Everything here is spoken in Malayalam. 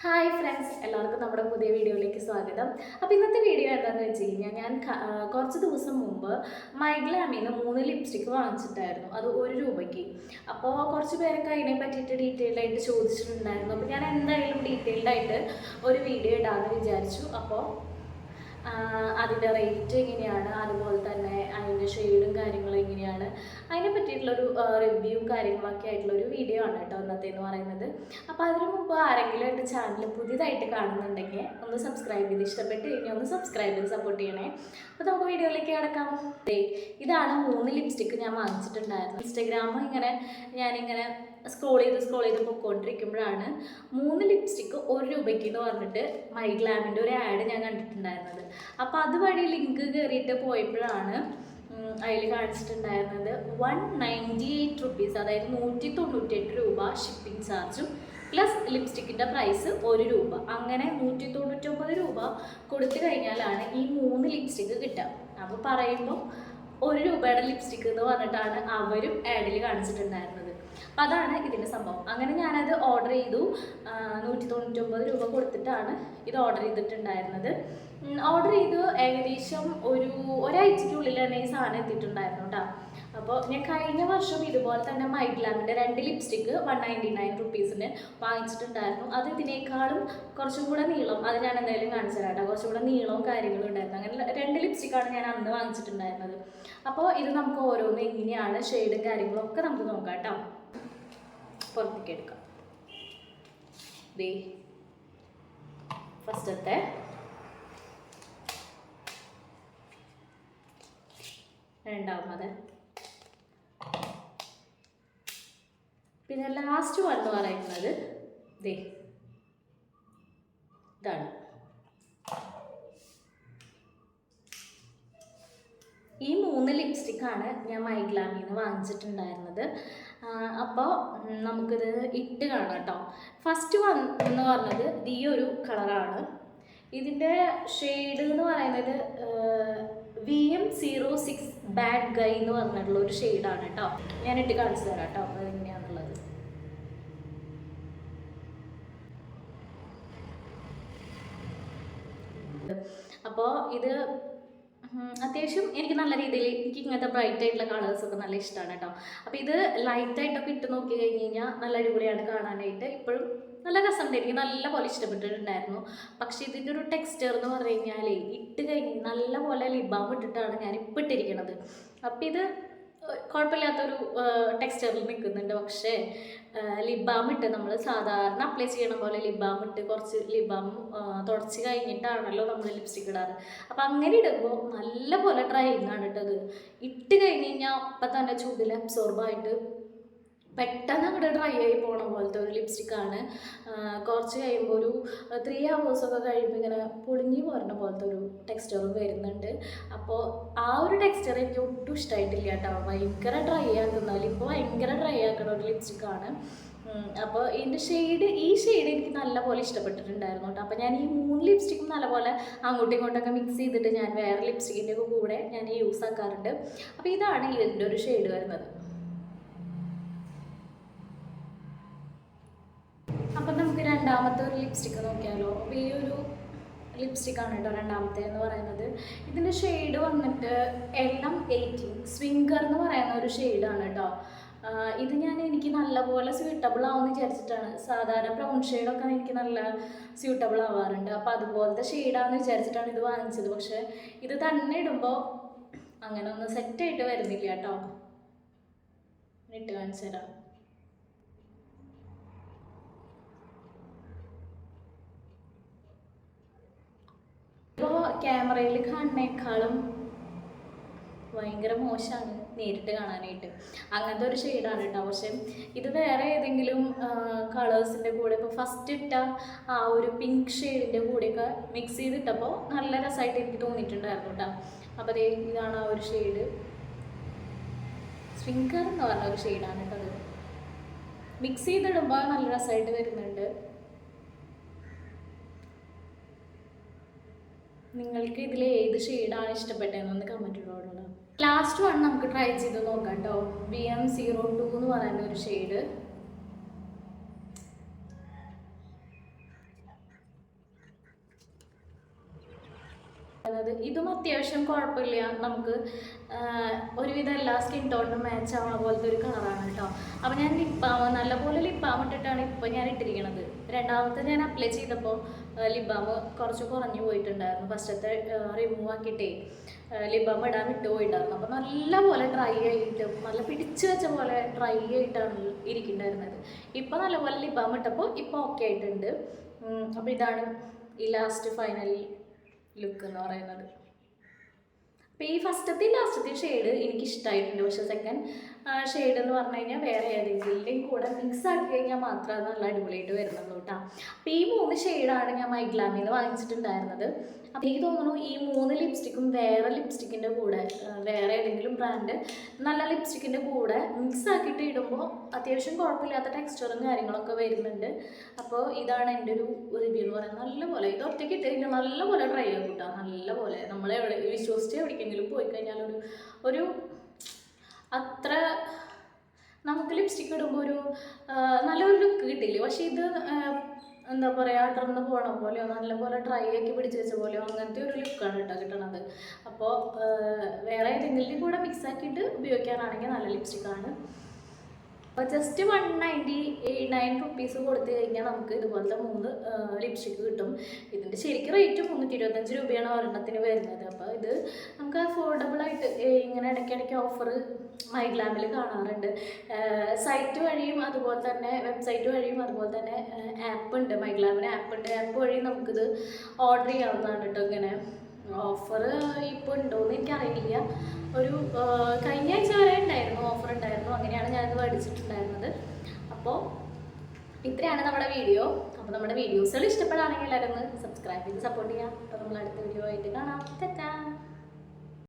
ഹായ് ഫ്രണ്ട്സ്, എല്ലാവർക്കും നമ്മുടെ പുതിയ വീഡിയോയിലേക്ക് സ്വാഗതം. അപ്പോൾ ഇന്നത്തെ വീഡിയോ എന്താണെന്ന് വെച്ച് കഴിഞ്ഞാൽ ഞാൻ കുറച്ച് ദിവസം മുമ്പ് മൈഗ്ലാമിൽ നിന്ന് 3 ലിപ്സ്റ്റിക്ക് വാങ്ങിച്ചിട്ടായിരുന്നു. അത് 1 രൂപയ്ക്ക്. അപ്പോൾ കുറച്ച് പേരൊക്കെ അതിനെ പറ്റിയിട്ട് ഡീറ്റെയിൽഡ് ആയിട്ട് ചോദിച്ചിട്ടുണ്ടായിരുന്നു. അപ്പോൾ ഞാൻ എന്തായാലും ഡീറ്റെയിൽഡ് ആയിട്ട് ഒരു വീഡിയോ ഇടാമെന്ന് വിചാരിച്ചു. അപ്പോൾ അതിൻ്റെ റേറ്റ് എങ്ങനെയാണ്, അതുപോലെ തന്നെ അതിൻ്റെ ഷെയ്ഡും കാര്യങ്ങളും എങ്ങനെയാണ്, അതിനെ പറ്റിയിട്ടുള്ളൊരു റിവ്യൂവും കാര്യങ്ങളൊക്കെ ആയിട്ടുള്ളൊരു വീഡിയോ ആണ് കേട്ടോ ഇന്നത്തെ എന്ന് പറയുന്നത്. അപ്പോൾ അതിനു മുമ്പ് ആരെങ്കിലും എൻ്റെ ചാനൽ പുതിയതായിട്ട് കാണുന്നുണ്ടെങ്കിൽ ഒന്ന് സബ്സ്ക്രൈബ് ചെയ്ത്, ഇഷ്ടപ്പെട്ട് കഴിഞ്ഞാൽ ഒന്ന് സബ്സ്ക്രൈബ് ചെയ്ത് സപ്പോർട്ട് ചെയ്യണേ. അപ്പോൾ നമുക്ക് വീഡിയോയിലേക്ക് കിടക്കാം. ഇതാണ് 3 ലിപ്സ്റ്റിക്ക് ഞാൻ വാങ്ങിച്ചിട്ടുണ്ടായിരുന്നു. ഇൻസ്റ്റഗ്രാം ഞാനിങ്ങനെ സ്ക്രോൾ ചെയ്ത് പൊയ്ക്കൊണ്ടിരിക്കുമ്പോഴാണ് 3 ലിപ്സ്റ്റിക്ക് 1 രൂപയ്ക്ക് എന്ന് പറഞ്ഞിട്ട് മൈഗ്ലാമിൻ്റെ ഒരു ആഡ് ഞാൻ കണ്ടിട്ടുണ്ടായിരുന്നത്. അപ്പോൾ അതുവഴി ലിങ്ക് കയറിയിട്ട് പോയപ്പോഴാണ് അതിൽ കാണിച്ചിട്ടുണ്ടായിരുന്നത് 198 റുപ്പീസ്, അതായത് 198 രൂപ ഷിപ്പിംഗ് ചാർജും പ്ലസ് ലിപ്സ്റ്റിക്കിൻ്റെ പ്രൈസ് 1 രൂപ. അങ്ങനെ 199 രൂപ കൊടുത്തു കഴിഞ്ഞാലാണ് ഈ 3 ലിപ്സ്റ്റിക്ക് കിട്ടുക. അപ്പോൾ പറയുമ്പോൾ 1 രൂപയുടെ ലിപ്സ്റ്റിക്ക് എന്ന് പറഞ്ഞിട്ടാണ് അവരും ആഡിൽ കാണിച്ചിട്ടുണ്ടായിരുന്നത്. അപ്പം അതാണ് ഇതിൻ്റെ സംഭവം. അങ്ങനെ ഞാനത് ഓർഡർ ചെയ്തു. 199 രൂപ കൊടുത്തിട്ടാണ് ഇത് ഓർഡർ ചെയ്തിട്ടുണ്ടായിരുന്നത്. ഓർഡർ ചെയ്ത് ഏകദേശം ഒരാഴ്ചയ്ക്കുള്ളിൽ തന്നെ ഈ സാധനം എത്തിയിട്ടുണ്ടായിരുന്നു കേട്ടോ. അപ്പോൾ ഞാൻ കഴിഞ്ഞ വർഷം ഇതുപോലെ തന്നെ മൈഗ്ലാമിൻ്റെ 2 ലിപ്സ്റ്റിക്ക് 199 റുപ്പീസിന് വാങ്ങിച്ചിട്ടുണ്ടായിരുന്നു. അത് ഇതിനേക്കാളും കുറച്ചും കൂടെ നീളം, അത് ഞാൻ എന്തായാലും കാണിച്ചു തരാം കേട്ടോ. കുറച്ചും കൂടെ നീളവും കാര്യങ്ങളും ഉണ്ടായിരുന്നു. അങ്ങനെ 2 ലിപ്സ്റ്റിക്കാണ് ഞാൻ അന്ന് വാങ്ങിച്ചിട്ടുണ്ടായിരുന്നത്. അപ്പോൾ ഇത് നമുക്ക് ഓരോന്ന് എങ്ങനെയാണ് ഷെയ്ഡും കാര്യങ്ങളും ഒക്കെ നമുക്ക് നോക്കാം കേട്ടോ. പുറത്തേക്ക് എടുക്കാം. ദേ ഫസ്റ്റത്തെ രണ്ടാമത്, പിന്നെ ലാസ്റ്റ് വന്ന് പറയുന്നത് ദേ ഇതാണ്. ഈ 3 ലിപ്സ്റ്റിക്കാണ് ഞാൻ മൈഗ്ലാമിൽ നിന്ന് വാങ്ങിച്ചിട്ടുണ്ടായിരുന്നത്. അപ്പോൾ നമുക്കിത് ഇട്ട് കാണാം കേട്ടോ. ഫസ്റ്റ് എന്ന് പറഞ്ഞത് ഈ ഒരു കളറാണ്. ഇതിൻ്റെ ഷെയ്ഡ് എന്ന് പറയുന്നത് VM06 ബാഡ് ഗൈ എന്ന് പറഞ്ഞിട്ടുള്ള ഒരു ഷെയ്ഡാണ് കേട്ടോ. ഞാൻ ഇട്ട് കാണിച്ചു തരാം കേട്ടോ അതെങ്ങനെയാണുള്ളത്. അപ്പോൾ ഇത് അത്യാവശ്യം എനിക്ക് നല്ല രീതിയിൽ, എനിക്ക് ഇങ്ങനത്തെ ബ്രൈറ്റ് ആയിട്ടുള്ള കളേഴ്സൊക്കെ നല്ല ഇഷ്ടമാണ് കേട്ടോ. അപ്പോൾ ഇത് ലൈറ്റായിട്ടൊക്കെ ഇട്ട് നോക്കി കഴിഞ്ഞ് കഴിഞ്ഞാൽ നല്ല അടിപൊളിയാണ് കാണാനായിട്ട്. ഇപ്പോഴും നല്ല രസമുണ്ട്, എനിക്ക് നല്ല പോലെ ഇഷ്ടപ്പെട്ടിട്ടുണ്ടായിരുന്നു. പക്ഷേ ഇതിൻ്റെ ഒരു ടെക്സ്ചർ എന്ന് പറഞ്ഞു കഴിഞ്ഞാൽ ഇട്ട് കഴിഞ്ഞ് നല്ല പോലെ ലിബാം ഇട്ടിട്ടാണ് ഞാൻ ഇപ്പോൾ ഇട്ടിരിക്കുന്നത്. അപ്പോൾ ഇത് കുഴപ്പമില്ലാത്തൊരു ടെക്സ്ചറിൽ നിൽക്കുന്നുണ്ട്. പക്ഷേ ലിബാം ഇട്ട് നമ്മൾ സാധാരണ അപ്ലൈ ചെയ്യണ പോലെ ലിബാം ഇട്ട് കുറച്ച് ലിബാം തുടച്ച് കഴിഞ്ഞിട്ടാണല്ലോ നമ്മൾ ലിപ്സ്റ്റിക്ക് ഇടാറ്. അപ്പം അങ്ങനെ ഇടുമ്പോൾ നല്ല പോലെ ഡ്രൈയിങ് ആണ് ഇട്ടത്. ഇട്ട് കഴിഞ്ഞ് കഴിഞ്ഞാൽ അപ്പം തന്നെ ചൂടിൽ അബ്സോർബായിട്ട് പെട്ടെന്ന് അങ്ങോട്ട് ഡ്രൈ ആയി പോണ പോലത്തെ ഒരു ലിപ്സ്റ്റിക്കാണ്. കുറച്ച് കഴിയുമ്പോൾ ഒരു 3 ഹവേഴ്സൊക്കെ കഴിയുമ്പോൾ ഇങ്ങനെ പൊളിഞ്ഞ് പോരണ പോലത്തെ ഒരു ടെക്സ്ചറും വരുന്നുണ്ട്. അപ്പോൾ ആ ഒരു ടെക്സ്ചർ എനിക്ക് ഒട്ടും ഇഷ്ടമായിട്ടില്ല കേട്ടോ. ഭയങ്കര ഡ്രൈ ആക്കുന്ന, ഇപ്പോൾ ഭയങ്കര ഡ്രൈ ആക്കുന്ന ഒരു ലിപ്സ്റ്റിക്കാണ്. അപ്പോൾ ഇതിൻ്റെ ഈ ഷെയ്ഡ് എനിക്ക് നല്ലപോലെ ഇഷ്ടപ്പെട്ടിട്ടുണ്ടായിരുന്നു കേട്ടോ. അപ്പോൾ ഞാൻ ഈ 3 ലിപ്സ്റ്റിക്കും നല്ലപോലെ അങ്ങോട്ടും ഇങ്ങോട്ടൊക്കെ മിക്സ് ചെയ്തിട്ട് ഞാൻ വേറെ ലിപ്സ്റ്റിക്കിൻ്റെ കൂടെ ഞാൻ യൂസ് ആക്കാറുണ്ട്. അപ്പോൾ ഇതാണ് ഇതിൻ്റെ ഒരു ഷെയ്ഡ് വരുന്നത്. അപ്പം നമുക്ക് രണ്ടാമത്തെ ഒരു ലിപ്സ്റ്റിക്ക് നോക്കിയാലോ. അപ്പോൾ ഈ ഒരു ലിപ്സ്റ്റിക്കാണ് കേട്ടോ രണ്ടാമത്തെ എന്ന് പറയുന്നത്. ഇതിൻ്റെ ഷെയ്ഡ് വന്നിട്ട് LM18 സ്വിംഗർ എന്ന് പറയുന്ന ഒരു ഷെയ്ഡാണ് കേട്ടോ. ഇത് എനിക്ക് നല്ലപോലെ സ്യൂട്ടബിൾ ആവുമെന്ന് വിചാരിച്ചിട്ടാണ്. സാധാരണ ബ്രൗൺ ഷെയ്ഡൊക്കെ എനിക്ക് നല്ല സ്യൂട്ടബിൾ ആവാറുണ്ട്. അപ്പോൾ അതുപോലത്തെ ഷെയ്ഡാണെന്ന് വിചാരിച്ചിട്ടാണ് ഇത് വാങ്ങിച്ചത്. പക്ഷേ ഇത് തന്നെ ഇടുമ്പോൾ അങ്ങനെ ഒന്ന് സെറ്റായിട്ട് വരുന്നില്ല കേട്ടോ. ഇട്ട് കാണിച്ചു തരാം. ഇപ്പോൾ ക്യാമറയിൽ കാണുന്നേക്കാളും ഭയങ്കര മോശമാണ് നേരിട്ട് കാണാനായിട്ട്. അങ്ങനത്തെ ഒരു ഷെയ്ഡാണ് കേട്ടോ. പക്ഷേ ഇത് വേറെ ഏതെങ്കിലും കളേഴ്സിൻ്റെ കൂടെ, ഇപ്പോൾ ഫസ്റ്റ് ഇട്ട ആ ഒരു പിങ്ക് ഷെയ്ഡിൻ്റെ കൂടെയൊക്കെ മിക്സ് ചെയ്തിട്ടപ്പോൾ നല്ല രസമായിട്ട് എനിക്ക് തോന്നിയിട്ടുണ്ടായിരുന്നു കേട്ടോ. അപ്പോൾ ഇതാണ് ആ ഒരു ഷെയ്ഡ്. സ്വിംഗർ എന്ന് പറഞ്ഞ ഒരു ഷെയ്ഡാണ് കേട്ടോ. അത് മിക്സ് ചെയ്തിടുമ്പോൾ നല്ല രസമായിട്ട് വരുന്നുണ്ട്. നിങ്ങൾക്ക് ഇതിൽ ഏത് ഷെയ്ഡാണ് ഇഷ്ടപ്പെട്ടതെന്നൊന്ന് കമൻറ്റ് ഇടോളൂ. ലാസ്റ്റ് വൺ നമുക്ക് ട്രൈ ചെയ്ത് നോക്കാം കേട്ടോ. VM02 എന്ന് പറയുന്ന ഒരു ഷെയ്ഡ്. ഇതും അത്യാവശ്യം കുഴപ്പമില്ല, നമുക്ക് ഒരുവിധം എല്ലാ സ്കിൻ ടോണിനും മാച്ച് ആവുന്ന പോലത്തെ ഒരു കളറാണ് കേട്ടോ. അപ്പോൾ ഞാൻ നല്ലപോലെ ലിപ് ബാം ഇട്ടിട്ടാണ് ഇപ്പോൾ ഞാൻ ഇട്ടിരിക്കുന്നത്. രണ്ടാമത്തെ ഞാൻ അപ്ലൈ ചെയ്തപ്പോൾ ലിപ് ബാം കുറച്ച് കുറഞ്ഞു പോയിട്ടുണ്ടായിരുന്നു. ഫസ്റ്റത്തെ റിമൂവ് ആക്കിയിട്ടേ ലിപ് ബാം ഇടാൻ വിട്ടു പോയിട്ടുണ്ടായിരുന്നു. അപ്പോൾ നല്ലപോലെ ഡ്രൈ ആയിട്ട്, നല്ല പിടിച്ച് വെച്ച പോലെ ഡ്രൈ ആയിട്ടാണ് ഇരിക്കുന്നുണ്ടായിരുന്നത്. ഇപ്പോൾ നല്ലപോലെ ലിപ് ബാം ഇട്ടപ്പോൾ ഇപ്പോൾ ഓക്കെ ആയിട്ടുണ്ട്. അപ്പോൾ ഇതാണ് ഈ ലാസ്റ്റ് ഫൈനൽ ലുക്ക് എന്ന് പറയുന്നത്. അപ്പോൾ ഈ ഫസ്റ്റത്തെ ലാസ്റ്റത്തെ ഷെയ്ഡ് എനിക്ക് ഇഷ്ടമായിട്ടുണ്ട്. പക്ഷേ സെക്കൻഡ് ഷെയ്ഡ് എന്ന് പറഞ്ഞു കഴിഞ്ഞാൽ വേറെ ഏതെങ്കിലും കൂടെ മിക്സ് ആക്കി കഴിഞ്ഞാൽ മാത്രമേ അത് നല്ല അടിപൊളിയായിട്ട് വരുന്നുള്ളൂ കേട്ടോ. അപ്പോൾ ഈ 3 ഷെയ്ഡാണ് ഞാൻ മൈഗ്ലാമിൽ നിന്ന് വാങ്ങിച്ചിട്ടുണ്ടായിരുന്നത്. അപ്പോൾ എനിക്ക് തോന്നുന്നു ഈ 3 ലിപ്സ്റ്റിക്കും വേറെ ലിപ്സ്റ്റിക്കിൻ്റെ കൂടെ, വേറെ ഏതെങ്കിലും ബ്രാൻഡ് നല്ല ലിപ്സ്റ്റിക്കിൻ്റെ കൂടെ മിക്സ് ആക്കിയിട്ട് ഇടുമ്പോൾ അത്യാവശ്യം കുഴപ്പമില്ലാത്ത ടെക്സ്ചറും കാര്യങ്ങളൊക്കെ വരുന്നുണ്ട്. അപ്പോൾ ഇതാണ് എൻ്റെ ഒരു റിവ്യൂ എന്ന് പറയുന്നത്. നല്ലപോലെ ഇത് ഒറ്റയ്ക്ക് ഇട്ട് കഴിഞ്ഞാൽ നല്ലപോലെ ട്രൈ ആകും കേട്ടോ. നല്ലപോലെ നമ്മളെവിടെ വിശ്വസിച്ച് എവിടേക്കെങ്കിലും പോയി കഴിഞ്ഞാൽ ഒരു അത്ര നമുക്ക് ലിപ്സ്റ്റിക് ഇടുമ്പോൾ ഒരു നല്ലൊരു ലുക്ക് കിട്ടില്ലേ. പക്ഷേ ഇത് എന്താ പറയുക, അടർന്ന് പോകണ പോലെയോ നല്ലപോലെ ഡ്രൈ ആക്കി പിടിച്ച് വെച്ച പോലെയോ അങ്ങനത്തെ ഒരു ലുക്കാണ് കേട്ടോ കിട്ടണത്. അപ്പോൾ വേറെ ഏതെങ്കിലും കൂടെ മിക്സ് ആക്കിയിട്ട് ഉപയോഗിക്കാനാണെങ്കിൽ നല്ല ലിപ്സ്റ്റിക്കാണ്. അപ്പോൾ ജസ്റ്റ് 199 റുപ്പീസ് കൊടുത്തു കഴിഞ്ഞാൽ നമുക്ക് ഇതുപോലത്തെ 3 ലിപ്സ്റ്റിക്ക് കിട്ടും. ഇതിൻ്റെ ശരിക്കും റേറ്റ് 325 രൂപയാണ് ഒരെണ്ണത്തിന് വരുന്നത്. അപ്പോൾ ഇത് നമുക്ക് അഫോർഡബിളായിട്ട് ഇങ്ങനെ ഇടയ്ക്കിടയ്ക്ക് ഓഫർ മൈഗ്ലാമിൽ കാണാറുണ്ട്. സൈറ്റ് വഴിയും അതുപോലെ തന്നെ വെബ്സൈറ്റ് വഴിയും അതുപോലെ തന്നെ ആപ്പ് ഉണ്ട്, മൈഗ്ലാമിന് ആപ്പ് ഉണ്ട്. ആപ്പ് വഴി നമുക്കിത് ഓർഡർ ചെയ്യാവുന്നതാണ് കേട്ടോ. ഇങ്ങനെ ഓഫർ ഇപ്പോൾ ഉണ്ടോയെന്ന് എനിക്കറിയില്ല. ഒരു കഴിഞ്ഞ ആഴ്ച വരെ ഉണ്ടായിരുന്നു, ഓഫർ ഉണ്ടായിരുന്നു. അങ്ങനെയാണ് ഞാനിത് മേടിച്ചിട്ടുണ്ടായിരുന്നത്. അപ്പോൾ ഇത്രയാണ് നമ്മുടെ വീഡിയോ. അപ്പോൾ നമ്മുടെ വീഡിയോസുകൾ ഇഷ്ടപ്പെടുകയാണെങ്കിൽ എല്ലാവരും ഒന്ന് സബ്സ്ക്രൈബ് ചെയ്ത് സപ്പോർട്ട് ചെയ്യാം. അപ്പോൾ നമ്മൾ അടുത്ത വീഡിയോ ആയിട്ട് കാണാം.